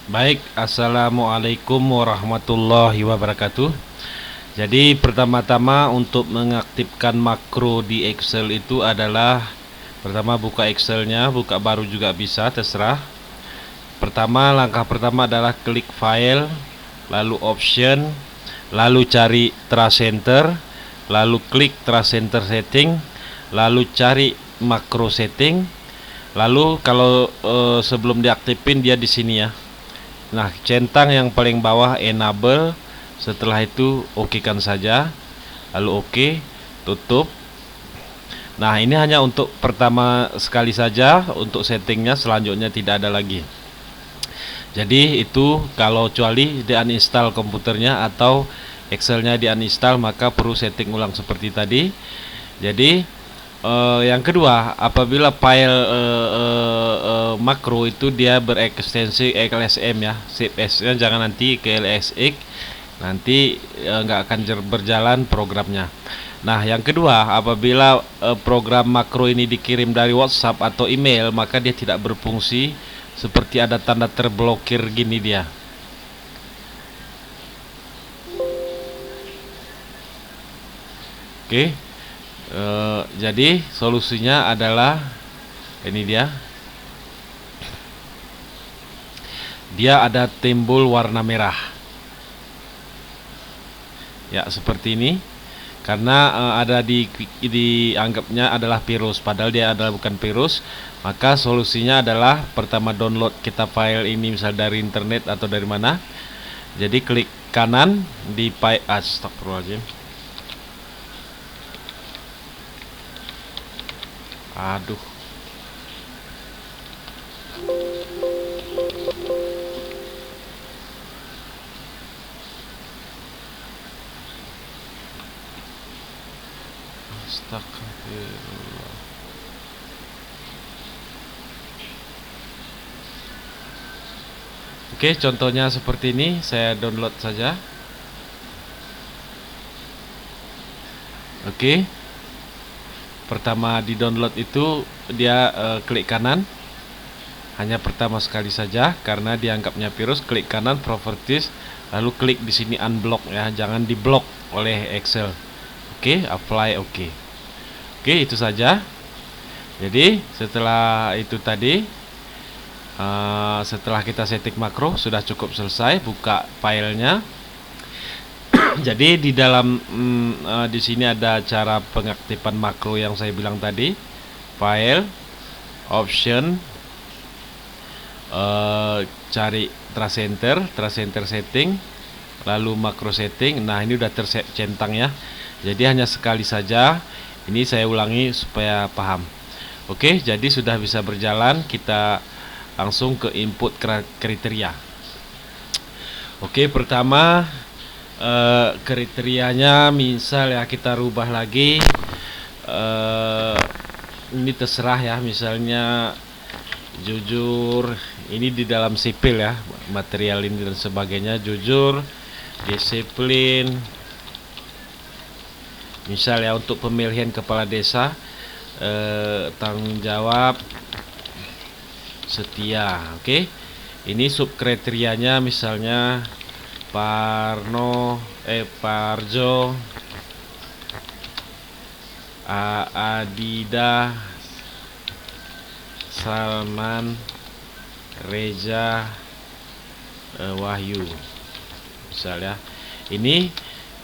Baik, assalamualaikum warahmatullahi wabarakatuh. Jadi pertama-tama untuk mengaktifkan makro di Excel itu adalah pertama buka Excelnya, buka baru juga bisa, terserah. Langkah pertama adalah klik file, lalu option, lalu cari Trust Center, lalu klik Trust Center setting, lalu cari makro setting. Lalu kalau sebelum diaktifin dia di sini ya. Nah, centang yang paling bawah enable. Setelah itu oke kan saja. Lalu oke, tutup. Nah, ini hanya untuk pertama sekali saja untuk settingnya, selanjutnya tidak ada lagi. Jadi itu kalau kecuali di uninstall komputernya atau Excelnya di uninstall, maka perlu setting ulang seperti tadi. Jadi yang kedua, apabila file makro itu dia berekstensi LSM ya, save as-nya jangan nanti ke LSX, nanti nggak akan berjalan programnya. Nah, yang kedua, apabila program makro ini dikirim dari WhatsApp atau email, maka dia tidak berfungsi, seperti ada tanda terblokir gini dia. Oke. Jadi solusinya adalah ini dia ada timbul warna merah ya, seperti ini, karena ada dianggapnya adalah virus, padahal dia adalah bukan virus. Maka solusinya adalah pertama download kita file ini misal dari internet atau dari mana. Jadi klik kanan di file, astagfirullahaladzim, aduh, astagfirullah. Oke, contohnya seperti ini, saya download saja. Oke, pertama di download itu dia klik kanan, hanya pertama sekali saja karena dianggapnya virus. Klik kanan properties, lalu klik di sini unblock ya, jangan diblok oleh Excel. Oke, apply oke. Oke, itu saja. Jadi setelah itu tadi, setelah kita setting makro sudah cukup selesai. Buka filenya. Jadi di dalam di sini ada cara pengaktifan makro yang saya bilang tadi. File, option, cari Trust Center setting, lalu makro setting. Nah, ini udah tercentang ya. Jadi hanya sekali saja. Ini saya ulangi supaya paham. Oke, jadi sudah bisa berjalan. Kita langsung ke input kriteria. Oke, pertama kriterianya misal ya, kita rubah lagi. Ini terserah ya, misalnya jujur, ini di dalam sipil ya, material ini dan sebagainya. Jujur, disiplin, misal ya untuk pemilihan kepala desa, tanggung jawab, setia. Oke, ini subkriterianya misalnya Parjo, Adida, Salman, Reza, Wahyu, misalnya. Ini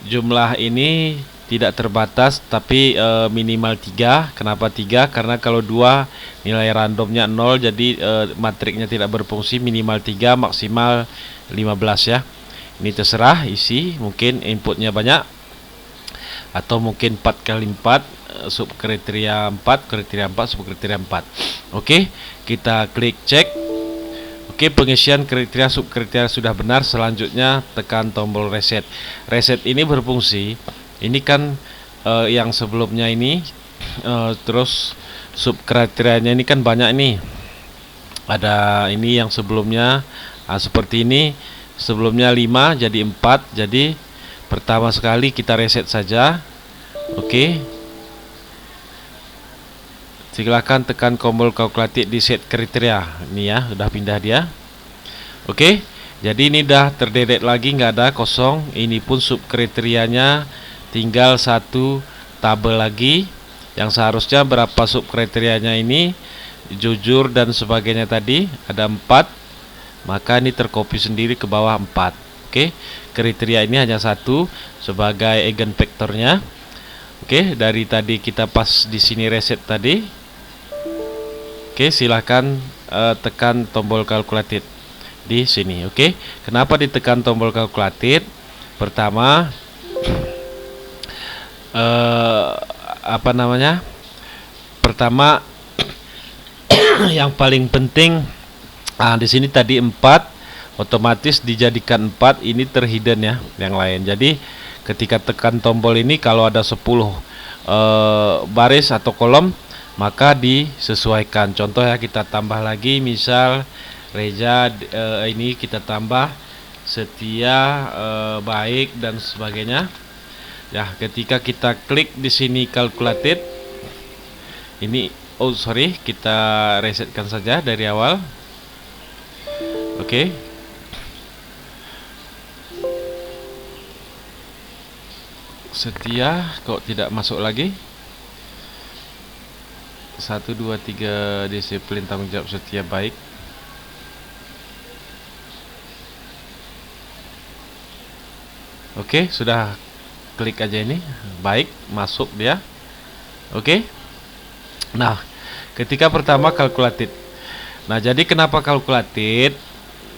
jumlah ini tidak terbatas, tapi minimal 3. Kenapa 3? Karena kalau 2 nilai randomnya 0, jadi matriknya tidak berfungsi. Minimal 3, maksimal 15 ya. Ini terserah isi, mungkin inputnya banyak atau mungkin 4 kali 4, subkriteria 4, kriteria 4, subkriteria 4. Oke, kita klik cek. Oke, pengisian kriteria subkriteria sudah benar. Selanjutnya tekan tombol reset. Reset ini berfungsi, ini kan yang sebelumnya ini, terus subkriterianya ini kan banyak nih. Ada ini yang sebelumnya seperti ini. Sebelumnya 5 jadi 4. Jadi pertama sekali kita reset saja. Oke, silakan tekan tombol kalkulatif di set kriteria. Ini ya, sudah pindah dia. Oke, jadi ini dah terdedet lagi, nggak ada kosong. Ini pun subkriterianya tinggal satu tabel lagi. Yang seharusnya berapa subkriterianya ini, jujur dan sebagainya tadi ada 4, maka ini tercopy sendiri ke bawah 4. Oke, kriteria ini hanya satu sebagai eigenvektornya. Oke, dari tadi kita pas di sini reset tadi. Oke, silahkan tekan tombol calculated di sini. Oke, kenapa ditekan tombol calculated? Pertama, apa namanya? Pertama, yang paling penting, di sini tadi 4, otomatis dijadikan 4, ini terhidden ya, yang lain. Jadi ketika tekan tombol ini, kalau ada 10 baris atau kolom, maka disesuaikan. Contoh ya, kita tambah lagi, misal Reza, ini kita tambah setia, baik dan sebagainya. Ya, ketika kita klik di sini calculated, ini kita resetkan saja dari awal. Oke. Setia kok tidak masuk lagi. 1 2 3 disiplin tanggung jawab setia baik. Oke, sudah klik aja ini, baik, masuk dia. Oke. Nah, ketika pertama calculated. Nah, jadi kenapa calculated?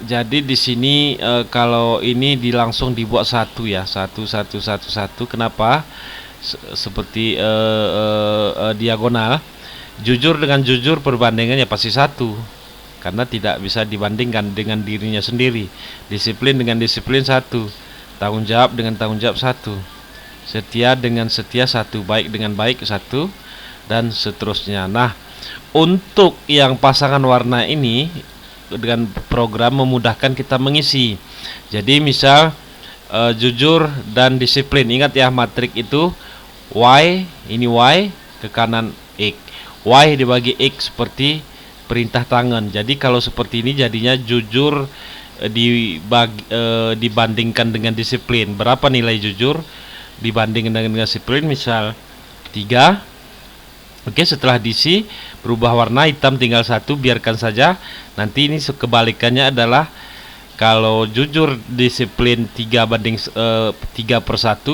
Jadi di sini kalau ini langsung dibuat satu ya, satu. Kenapa? Seperti diagonal. Jujur dengan jujur perbandingannya pasti 1, karena tidak bisa dibandingkan dengan dirinya sendiri. Disiplin dengan disiplin 1, tanggung jawab dengan tanggung jawab 1, setia dengan setia 1, baik dengan baik 1, dan seterusnya. Nah, untuk yang pasangan warna ini dengan program memudahkan kita mengisi. Jadi misal jujur dan disiplin, ingat ya, matrik itu Y, ini Y ke kanan X, Y dibagi X seperti perintah tangan. Jadi kalau seperti ini jadinya jujur dibandingkan dengan disiplin. Berapa nilai jujur dibandingkan dengan disiplin? Misal 3. Oke, setelah diisi berubah warna hitam tinggal 1, biarkan saja. Nanti ini kebalikannya adalah kalau jujur disiplin 3/1,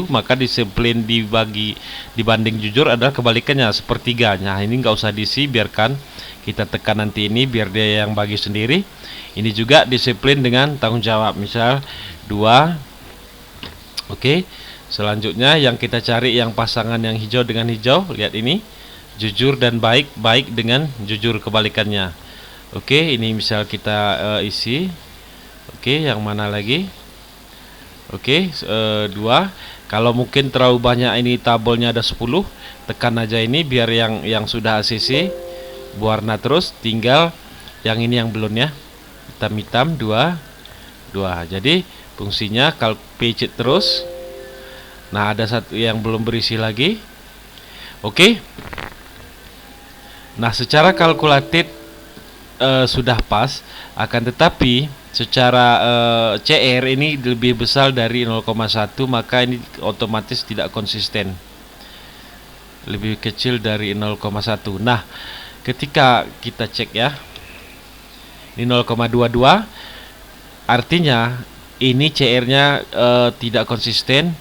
maka disiplin dibanding jujur adalah kebalikannya, sepertiga. Nah, ini nggak usah diisi, biarkan kita tekan nanti ini biar dia yang bagi sendiri. Ini juga disiplin dengan tanggung jawab, misal 2. Oke, selanjutnya yang kita cari yang pasangan yang hijau dengan hijau. Lihat ini, jujur dan baik, baik dengan jujur kebalikannya. Oke, ini misal kita isi. Oke, yang mana lagi? Oke, 2. Kalau mungkin terlalu banyak, ini tabelnya ada 10, tekan aja ini biar yang sudah ACC berwarna terus, tinggal yang ini yang belum ya, hitam-hitam 2. Jadi fungsinya kalau page terus. Nah, ada satu yang belum berisi lagi. Oke. Nah, secara calculated sudah pas, akan tetapi secara CR ini lebih besar dari 0,1, maka ini otomatis tidak konsisten, lebih kecil dari 0,1. Nah, ketika kita cek ya, ini 0,22, artinya ini CR-nya tidak konsisten.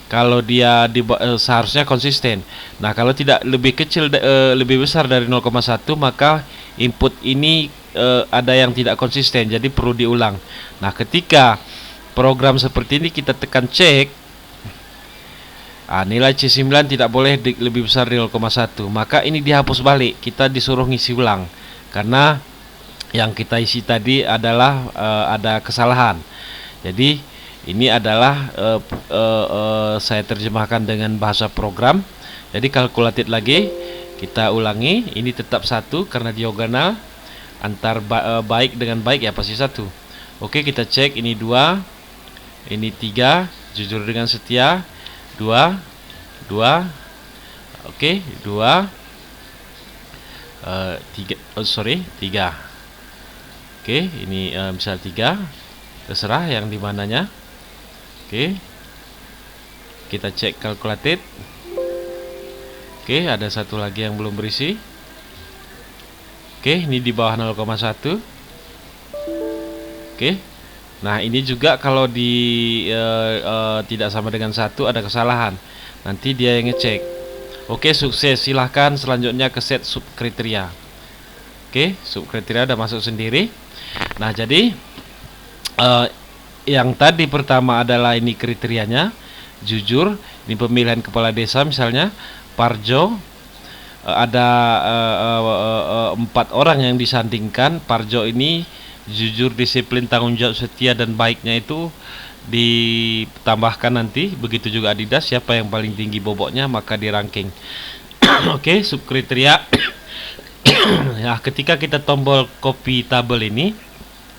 Kalau dia seharusnya konsisten. Nah, kalau tidak lebih kecil, lebih besar dari 0,1, maka input ini ada yang tidak konsisten, jadi perlu diulang. Nah, ketika program seperti ini kita tekan cek, nilai C9 tidak boleh lebih besar dari 0,1, maka ini dihapus balik, kita disuruh ngisi ulang karena yang kita isi tadi adalah ada kesalahan. Jadi ini adalah saya terjemahkan dengan bahasa program. Jadi calculated lagi, kita ulangi. Ini tetap 1 karena diagonal antar baik dengan baik ya, pasti 1. Oke, kita cek, ini 2, ini 3, jujur dengan setia 2. Oke, 2, 3. Oke, Oke, ini misal 3, terserah yang di mananya. Oke, kita cek calculated. Oke, ada satu lagi yang belum berisi. Oke, ini di bawah 0,1. Oke, nah ini juga kalau tidak sama dengan 1 ada kesalahan. Nanti dia yang ngecek. Oke, sukses. Silahkan selanjutnya ke set subkriteria. Oke, subkriteria udah masuk sendiri. Nah, jadi yang tadi pertama adalah ini kriterianya jujur. Ini pemilihan kepala desa misalnya Parjo, ada 4 orang yang disandingkan. Parjo ini jujur, disiplin, tanggung jawab, setia, dan baiknya itu ditambahkan nanti. Begitu juga Adidas, siapa yang paling tinggi bobotnya maka di ranking. Oke, subkriteria. Ya, ketika kita tombol copy tabel ini,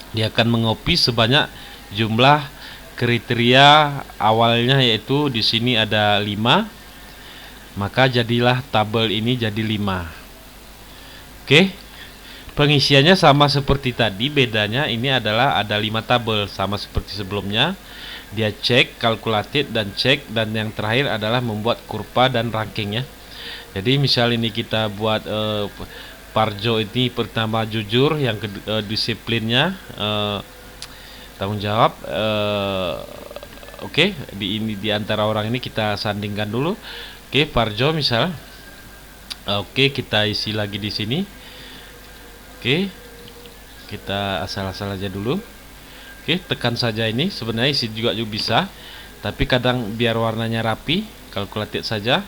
dia akan mengopi sebanyak jumlah kriteria awalnya, yaitu di sini ada 5. Maka jadilah tabel ini jadi 5. Oke, pengisiannya sama seperti tadi, bedanya ini adalah ada 5 tabel sama seperti sebelumnya. Dia cek, calculated, dan cek, dan yang terakhir adalah membuat kurva dan rankingnya. Jadi misal ini kita buat Parjo ini pertama jujur, yang disiplinnya tanggung jawab. Oke, di antara orang ini kita sandingkan dulu. Oke, Parjo misal. Oke, kita isi lagi di sini. Oke, kita asal-asal aja dulu. Oke, tekan saja ini. Sebenarnya isi juga bisa, tapi kadang biar warnanya rapi, calculated saja.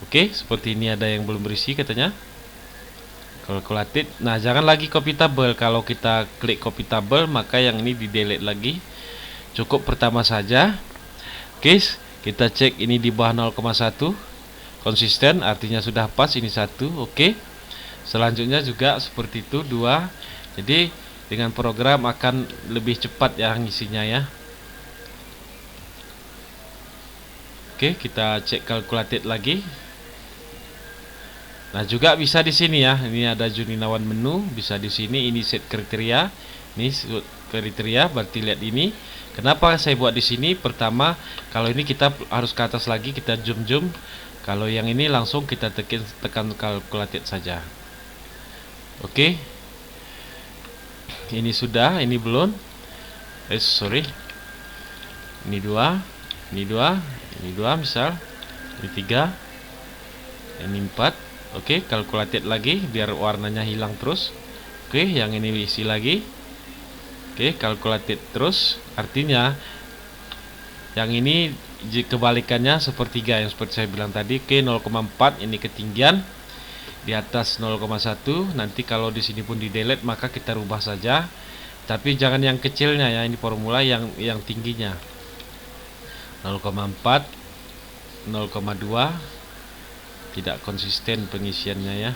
Oke, seperti ini ada yang belum berisi katanya. Calculated. Nah, jangan lagi copy tabel. Kalau kita klik copy tabel, maka yang ini di delete lagi. Cukup pertama saja. Oke, kita cek ini di bawah 0,1. Konsisten, artinya sudah pas. Ini 1. Oke, selanjutnya juga seperti itu 2. Jadi dengan program akan lebih cepat ya ngisinya ya. Oke, kita cek calculated lagi. Nah, juga bisa di sini ya. Ini ada Juninawan menu, bisa di sini. Ini set kriteria. Ini set kriteria, berarti lihat ini. Kenapa saya buat di sini? Pertama, kalau ini kita harus ke atas lagi, kita zoom. Kalau yang ini langsung kita tekan calculated saja. Oke. Ini sudah, ini belum. Sorry. Ini 2, ini 2, ini 2 misal. Ini 3, ini 4. Oke, calculated lagi biar warnanya hilang terus. Oke, yang ini isi lagi. Oke, calculated terus. Artinya yang ini kebalikannya sepertiga, yang seperti saya bilang tadi. Oke, 0,4 ini ketinggian di atas 0,1. Nanti kalau di sini pun di delete maka kita rubah saja, tapi jangan yang kecilnya ya. Ini formula yang tingginya 0,4, 0,2. tidak konsisten pengisiannya ya.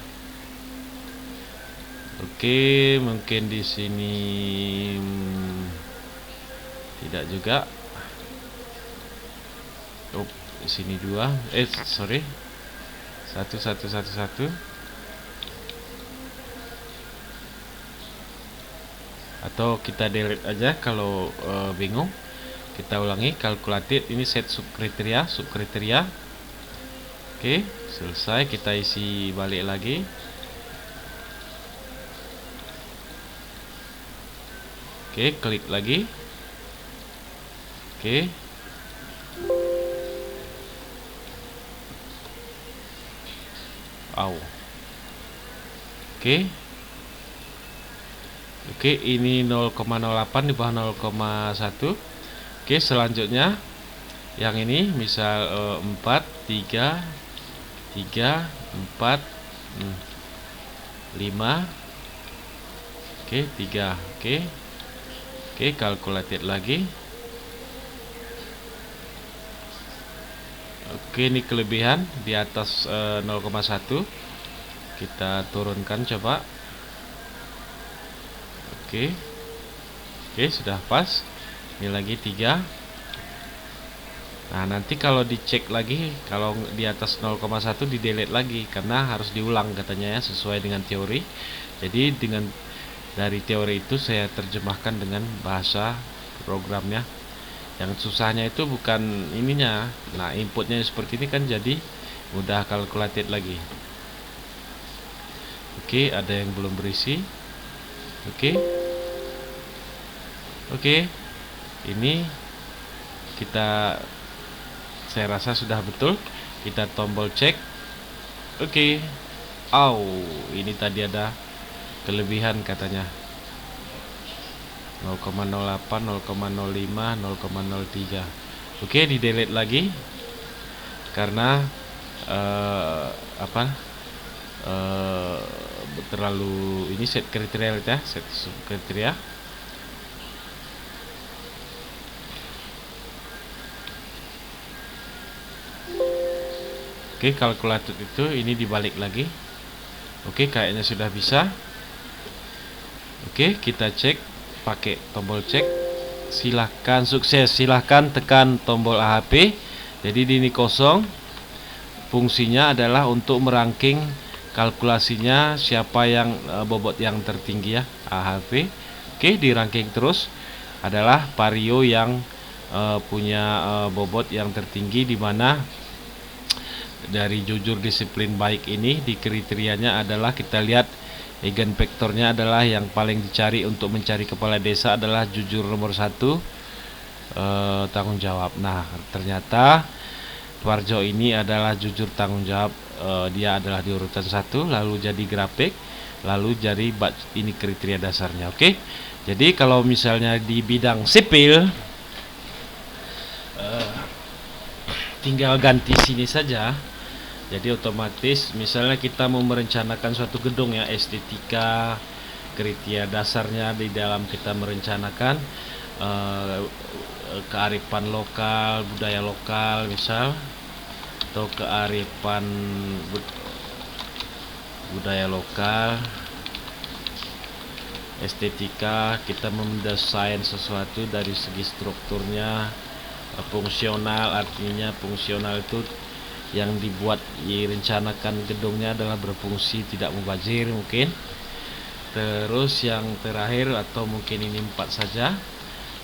Oke, mungkin di sini tidak juga. Di sini 2. Sorry. 1. Atau kita delete aja kalau bingung. Kita ulangi calculated, ini set subkriteria. Oke, selesai. Kita isi balik lagi. Oke, klik lagi. Oke. Oke, ini 0,08 di bawah 0,1. Oke, selanjutnya yang ini misal 4, 3, 4, 5. Oke, 3. Oke, calculated lagi. Oke, ini kelebihan di atas 0,1. Kita turunkan coba. Oke, sudah pas. Ini lagi 3. Nah, nanti kalau dicek lagi, kalau di atas 0,1 di delete lagi karena harus diulang katanya ya, sesuai dengan teori. Jadi dengan dari teori itu saya terjemahkan dengan bahasa programnya. Yang susahnya itu bukan ininya. Nah, inputnya seperti ini kan jadi mudah calculated lagi. Oke, ada yang belum berisi. Oke. Oke. Ini saya rasa sudah betul. Kita tombol cek. Oke. Ini tadi ada kelebihan katanya. 0,08, 0,05, 0,03. Oke, di delete lagi karena terlalu ini set kriteria ya, set kriteria. Oke, kalkulator itu ini dibalik lagi. Oke, kayaknya sudah bisa. Oke, kita cek pakai tombol cek. Silahkan sukses, silahkan tekan tombol AHP. Jadi ini kosong. Fungsinya adalah untuk merangking kalkulasinya siapa yang bobot yang tertinggi ya, AHP. Oke, di ranking terus adalah Vario yang punya bobot yang tertinggi, di mana dari jujur disiplin baik ini di kriterianya adalah kita lihat eigenvektornya adalah yang paling dicari untuk mencari kepala desa adalah jujur nomor 1, tanggung jawab. Nah, ternyata Warjo ini adalah jujur tanggung jawab, dia adalah di urutan 1, lalu jadi grafik, lalu jadi ini kriteria dasarnya. Oke, jadi kalau misalnya di bidang sipil tinggal ganti sini saja. Jadi otomatis misalnya kita mau merencanakan suatu gedung ya, estetika, kriteria dasarnya di dalam kita merencanakan kearifan lokal, budaya lokal misal, atau kearifan budaya lokal, estetika, kita mendesain sesuatu dari segi strukturnya, fungsional, artinya fungsional itu yang dibuat direncanakan gedungnya adalah berfungsi tidak mubazir mungkin. Terus yang terakhir atau mungkin ini 4 saja.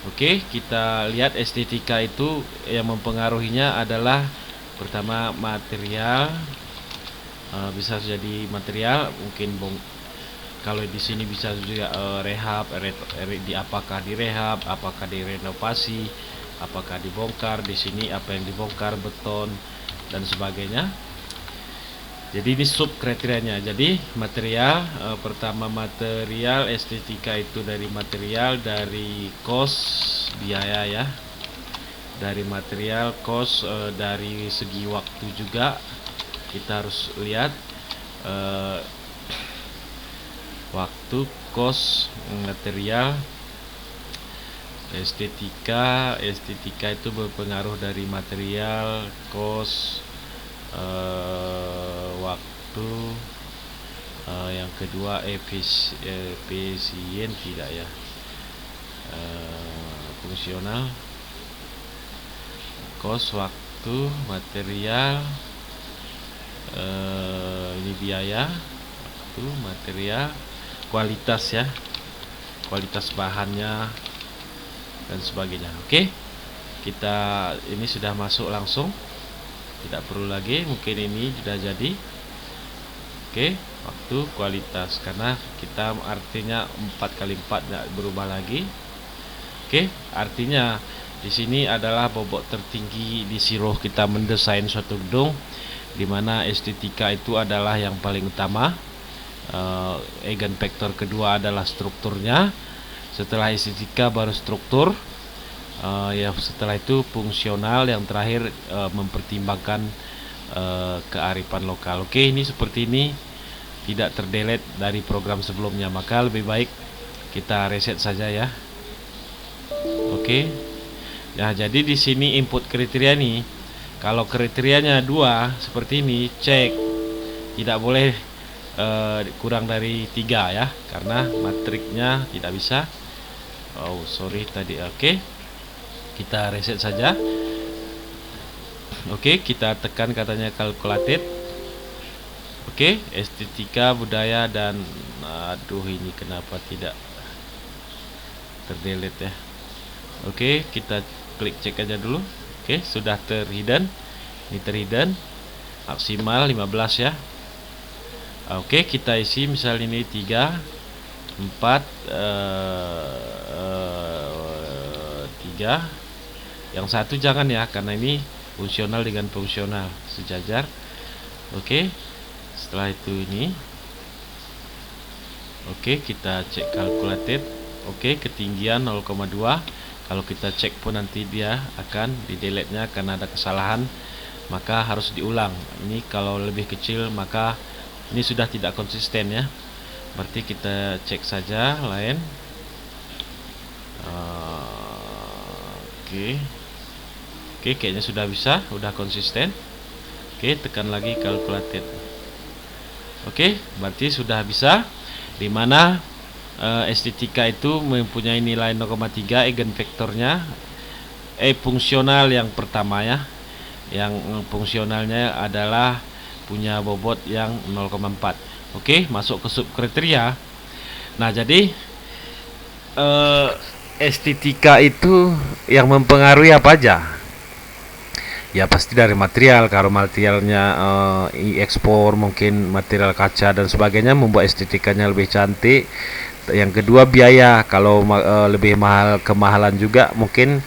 Oke, kita lihat estetika itu yang mempengaruhinya adalah pertama material, bisa jadi material mungkin kalau di sini bisa juga rehab, apakah direhab, apakah direnovasi, apakah dibongkar. Di sini apa yang dibongkar, beton dan sebagainya. Jadi ini sub kriterianya. Jadi material, pertama material, estetika itu dari material, dari cost biaya ya, dari material, cost, dari segi waktu juga kita harus lihat waktu, cost, material, estetika itu berpengaruh dari material, cost, waktu, yang kedua efisien tidak ya, fungsional, cost, waktu, material, ini biaya, waktu, material, kualitas ya, kualitas bahannya dan sebagainya. Oke, kita ini sudah masuk langsung, tidak perlu lagi, mungkin ini sudah jadi. Oke, waktu, kualitas, karena kita artinya 4x4 tidak berubah lagi. Oke, artinya di sini adalah bobot tertinggi di Siroh kita mendesain suatu gedung, di mana estetika itu adalah yang paling utama. Eigenvektor kedua adalah strukturnya, setelah estetika baru struktur, ya setelah itu fungsional, yang terakhir mempertimbangkan kearifan lokal. Oke, ini seperti ini tidak terdelete dari program sebelumnya, maka lebih baik kita reset saja ya. Oke, nah jadi di sini input kriteria nih, kalau kriterianya 2 seperti ini, cek, tidak boleh kurang dari 3 ya, karena matriknya tidak bisa. Sorry tadi. Oke, kita reset saja. Oke, kita tekan katanya calculated. Oke, estetika budaya dan aduh ini kenapa tidak terdelete ya. Oke, kita klik cek aja dulu. Oke, sudah terhidden. Ini terhidden. Maksimal 15 ya. Oke, kita isi misal ini 3 4 3. Yang satu jangan ya, karena ini fungsional dengan fungsional sejajar. Oke, setelah itu ini oke, kita cek calculated. Oke, ketinggian 0,2. Kalau kita cek pun nanti dia akan di delete nya karena ada kesalahan, maka harus diulang. Ini kalau lebih kecil maka ini sudah tidak konsisten ya. Berarti kita cek saja lain. Oke. Oke, kayaknya sudah bisa, sudah konsisten. Oke, tekan lagi calculated. Oke, berarti sudah bisa. Dimana estetika itu mempunyai nilai 0,3 eigenvektornya fungsional yang pertama ya. Yang fungsionalnya adalah punya bobot yang 0,4. Oke, masuk ke subkriteria. Nah, jadi estetika itu yang mempengaruhi apa aja? Ya pasti dari material. Kalau materialnya ekspor, mungkin material kaca dan sebagainya, membuat estetikanya lebih cantik. Yang kedua biaya. Kalau lebih mahal, kemahalan juga mungkin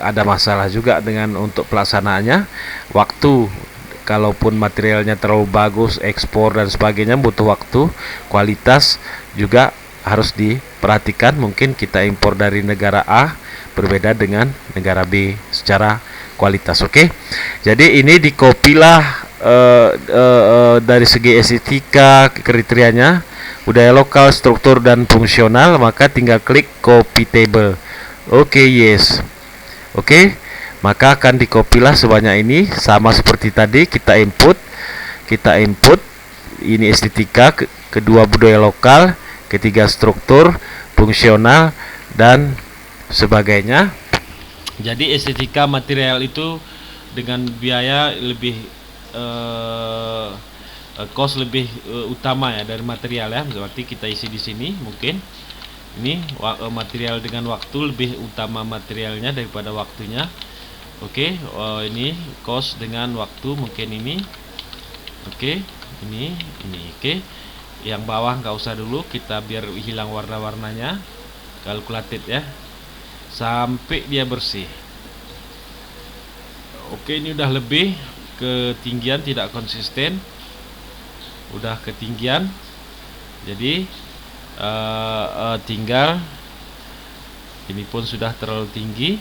ada masalah juga dengan untuk pelaksanaannya. Waktu, kalaupun materialnya terlalu bagus, ekspor dan sebagainya butuh waktu. Kualitas juga harus diperhatikan. Mungkin kita impor dari negara A berbeda dengan negara B secara kualitas. Oke, jadi ini dikopilah dari segi estetika kriterianya, budaya lokal, struktur dan fungsional. Maka tinggal klik copy table. Oke, yes. Oke, maka akan dikopilah sebanyak ini, sama seperti tadi. Kita input ini estetika, kedua budaya lokal, ketiga struktur, fungsional dan sebagainya. Jadi estetika material itu dengan biaya lebih cost lebih utama ya dari material ya. Berarti kita isi di sini mungkin ini material dengan waktu lebih utama materialnya daripada waktunya. Oke, ini cost dengan waktu mungkin ini. Oke, ini oke. Yang bawah nggak usah dulu, kita biar hilang warna-warnanya. Calculated ya, sampai dia bersih. Oke, ini udah lebih ketinggian, tidak konsisten. Udah ketinggian, jadi tinggal ini pun sudah terlalu tinggi.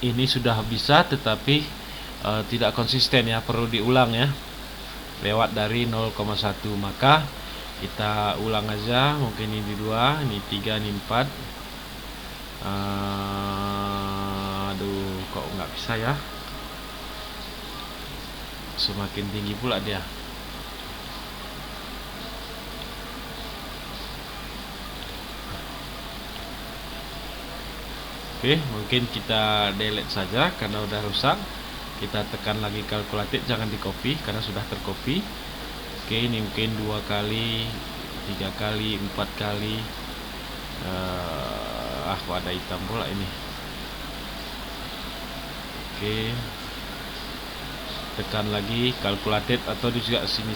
Ini sudah bisa, tetapi tidak konsisten ya, perlu diulang ya, lewat dari 0,1. Maka kita ulang aja, mungkin ini 2, ini 3, ini 4. Aduh, kok nggak bisa ya, semakin tinggi pula dia. Oke, mungkin kita delete saja karena udah rusak. Kita tekan lagi calculated, jangan di copy karena sudah tercopy. Oke, ini mungkin 2 kali, 3 kali, 4 kali. Kok ada hitam pula ini. Oke, tekan lagi calculated, atau juga sini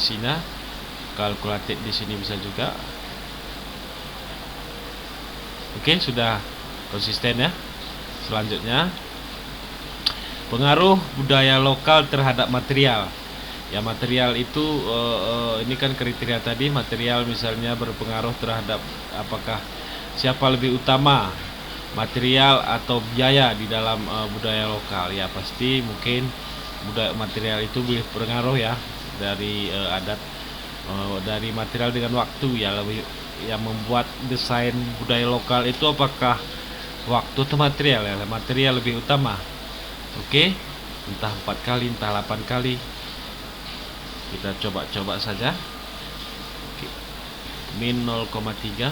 calculated di sini bisa juga. Oke, sudah konsisten ya. Selanjutnya, pengaruh budaya lokal terhadap material. Ya, material itu ini kan kriteria tadi, material misalnya berpengaruh terhadap apakah siapa lebih utama, material atau biaya di dalam budaya lokal. Ya pasti mungkin budaya material itu berpengaruh ya, dari adat, dari material dengan waktu ya, lebih yang membuat desain budaya lokal itu apakah waktu atau material ya. Material lebih utama. Oke, entah 4 kali entah 8 kali, kita coba saja. Oke. Min 0,3.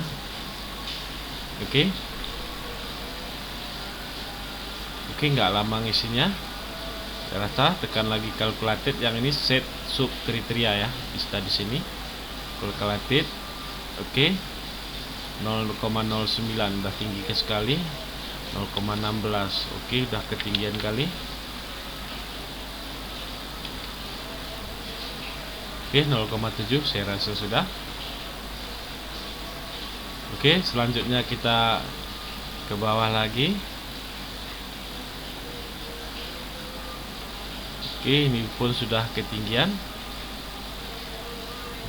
Oke. Oke, nggak lama ngisinya. Saya rasa tekan lagi calculated, yang ini set sub kriteria ya, bisa di sini calculated. Oke, 0,09 udah tinggi sekali. 0,16 oke, udah ketinggian kali. Oke, 0,7 saya rasa sudah. Oke, selanjutnya kita ke bawah lagi. Oke, ini pun sudah ketinggian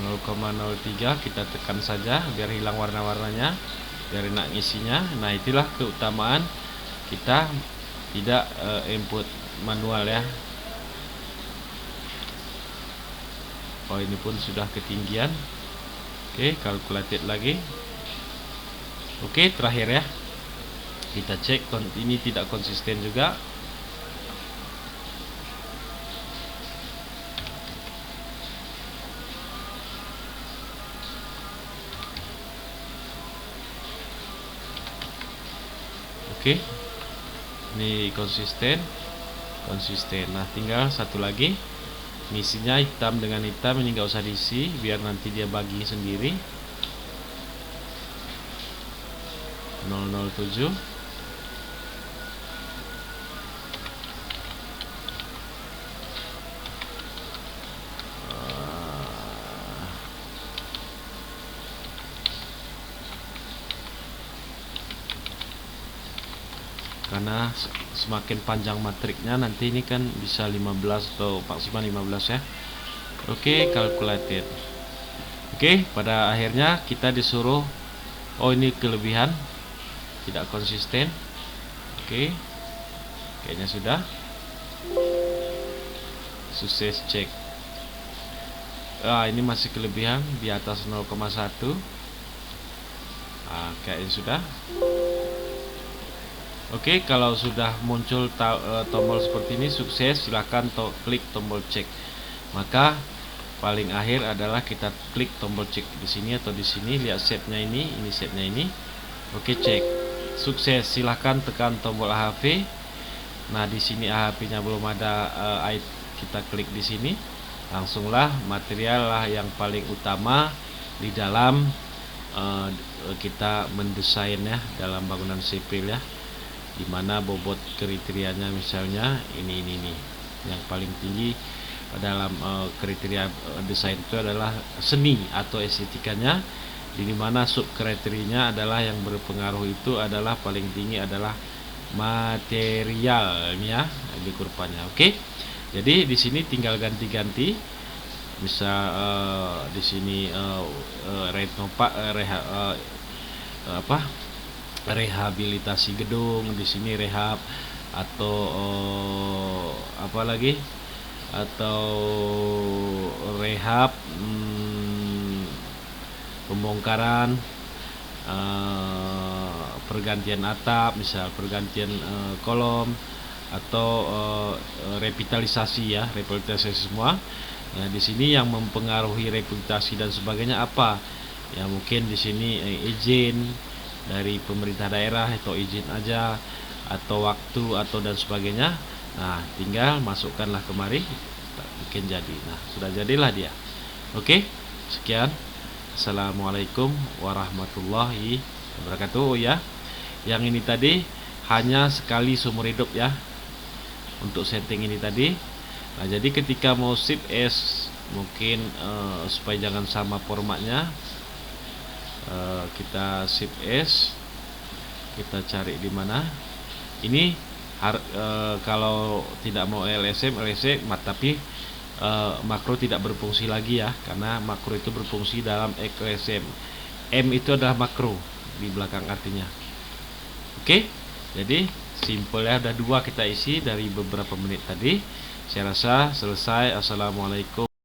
0,03, kita tekan saja biar hilang warna-warnanya, biar enak ngisinya. Nah, itulah keutamaan kita tidak input manual ya. Oh, ini pun sudah ketinggian. Oke, calculated lagi. Oke, terakhir ya, kita cek ini tidak konsisten juga. Oke, ini konsisten. Nah, tinggal satu lagi, ngisinya hitam dengan hitam, ini nggak usah diisi biar nanti dia bagi sendiri. 007. Karena semakin panjang matriknya nanti ini kan bisa 15 atau maksimal 15 ya. Oke, calculated. Oke, pada akhirnya kita disuruh, oh ini kelebihan, tidak konsisten. Oke, kayaknya sudah. Sukses cek. Ini masih kelebihan di atas 0,1. Kayaknya sudah. Oke, kalau sudah muncul tombol seperti ini sukses, silahkan klik tombol cek. Maka paling akhir adalah kita klik tombol cek di sini atau di sini. Lihat setnya ini setnya ini. Oke, cek sukses, silahkan tekan tombol AHV. Nah, di sini AHV-nya belum ada, kita klik di sini, langsunglah material lah yang paling utama di dalam kita mendesain ya, dalam bangunan sipil ya, dimana bobot kriterianya misalnya ini yang paling tinggi dalam kriteria desain itu adalah seni atau estetikanya, di mana sub kriterianya adalah yang berpengaruh itu adalah paling tinggi adalah materialnya di kurvanya. Oke, jadi di sini tinggal ganti-ganti, bisa di sini rehabilitasi gedung, di sini rehab atau apa lagi, atau rehab pembongkaran, pergantian atap, misal pergantian kolom, atau revitalisasi ya, revitalisasi semua. Nah, di sini yang mempengaruhi revitalisasi dan sebagainya apa? Ya, mungkin di sini izin dari pemerintah daerah atau izin aja, atau waktu atau dan sebagainya. Nah, tinggal masukkanlah kemari, bikin jadi. Nah, sudah jadilah dia. Oke, sekian. Assalamualaikum warahmatullahi wabarakatuh. Oh ya, yang ini tadi hanya sekali seumur hidup ya, untuk setting ini tadi. Nah, jadi ketika mau shift S, mungkin supaya jangan sama formatnya, kita shift S, kita cari di mana ini. Kalau tidak mau LSM tapi makro tidak berfungsi lagi ya, karena makro itu berfungsi dalam LSM. M itu adalah makro di belakang artinya. Oke, jadi simple ya, udah 2 kita isi dari beberapa menit tadi. Saya rasa selesai. Assalamualaikum.